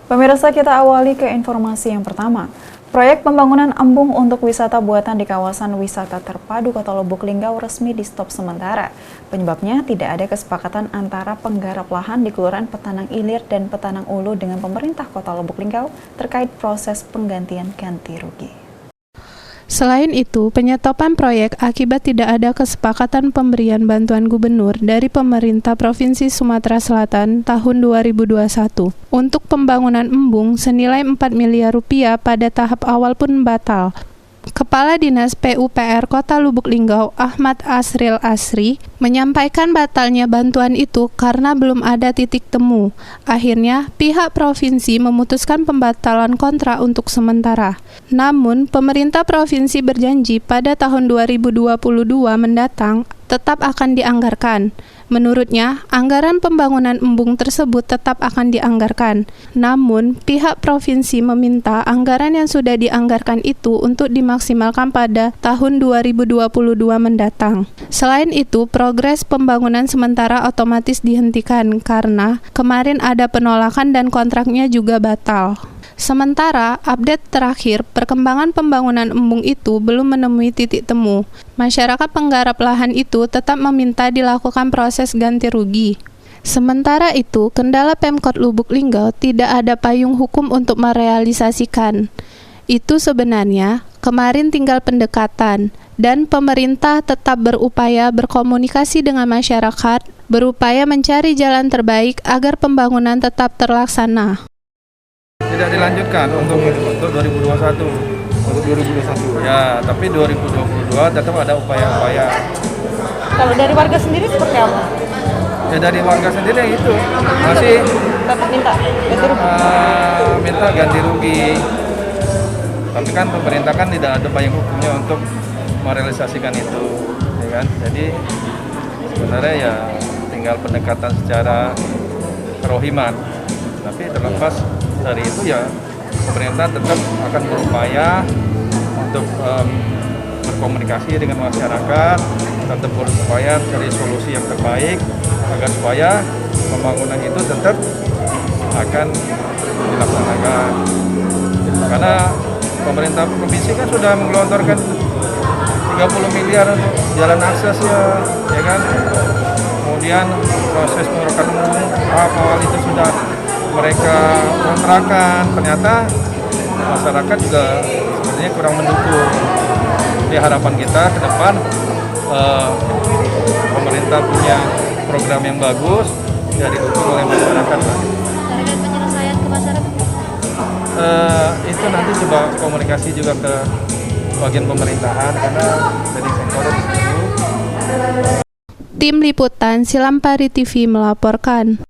Pemirsa, kita awali ke informasi yang pertama. Proyek pembangunan embung untuk wisata buatan di kawasan wisata terpadu Kota Lubuk Linggau resmi di stop sementara. Penyebabnya tidak ada kesepakatan antara penggarap lahan di Kelurahan Petanang Ilir dan Petanang Ulu dengan pemerintah Kota Lubuk Linggau terkait proses penggantian ganti rugi. Selain itu, penyetopan proyek akibat tidak ada kesepakatan pemberian bantuan gubernur dari pemerintah Provinsi Sumatera Selatan tahun 2021 untuk pembangunan embung senilai 4 miliar rupiah pada tahap awal pun batal. Kepala Dinas PUPR Kota Lubuk Linggau, Ahmad Asril Asri, menyampaikan batalnya bantuan itu karena belum ada titik temu. Akhirnya, pihak provinsi memutuskan pembatalan kontrak untuk sementara. Namun, pemerintah provinsi berjanji pada tahun 2022 mendatang tetap akan dianggarkan. Menurutnya, anggaran pembangunan embung tersebut tetap akan dianggarkan. Namun, pihak provinsi meminta anggaran yang sudah dianggarkan itu untuk dimaksimalkan pada tahun 2022 mendatang. Selain itu, progres pembangunan sementara otomatis dihentikan karena kemarin ada penolakan dan kontraknya juga batal. Sementara, update terakhir, perkembangan pembangunan embung itu belum menemui titik temu. Masyarakat penggarap lahan itu tetap meminta dilakukan proses ganti rugi. Sementara itu, kendala Pemkot Lubuk Linggau tidak ada payung hukum untuk merealisasikan. Itu sebenarnya kemarin tinggal pendekatan, dan pemerintah tetap berupaya berkomunikasi dengan masyarakat, berupaya mencari jalan terbaik agar pembangunan tetap terlaksana. Tidak dilanjutkan untuk 2021. Untuk 2021. Ya, tapi 2022 tetap ada upaya-upaya. Kalau dari warga sendiri seperti apa? Ya dari warga sendiri itu masih Tetap minta ganti rugi. minta ganti rugi. Tapi kan pemerintah kan tidak ada payung hukumnya untuk merealisasikan itu, ya kan? Jadi sebenarnya ya tinggal pendekatan secara kerohiman. Tapi terlepas dari itu ya pemerintah tetap akan berupaya untuk berkomunikasi dengan masyarakat, tetap berupaya cari solusi yang terbaik agar supaya pembangunan itu tetap akan dilaksanakan. Karena pemerintah provinsi kan sudah menggelontorkan 30 miliar untuk jalan akses ya kan. Kemudian proses pengerukan awal itu sudah mereka kontrakan, ternyata masyarakat juga sebenarnya kurang mendukung. Jadi harapan kita ke depan pemerintah punya program yang bagus, ya didukung oleh masyarakat. Target penyelesaian ke masyarakat? Itu nanti coba komunikasi juga ke bagian pemerintahan karena dari sektor itu. Tim Liputan Silampari TV melaporkan.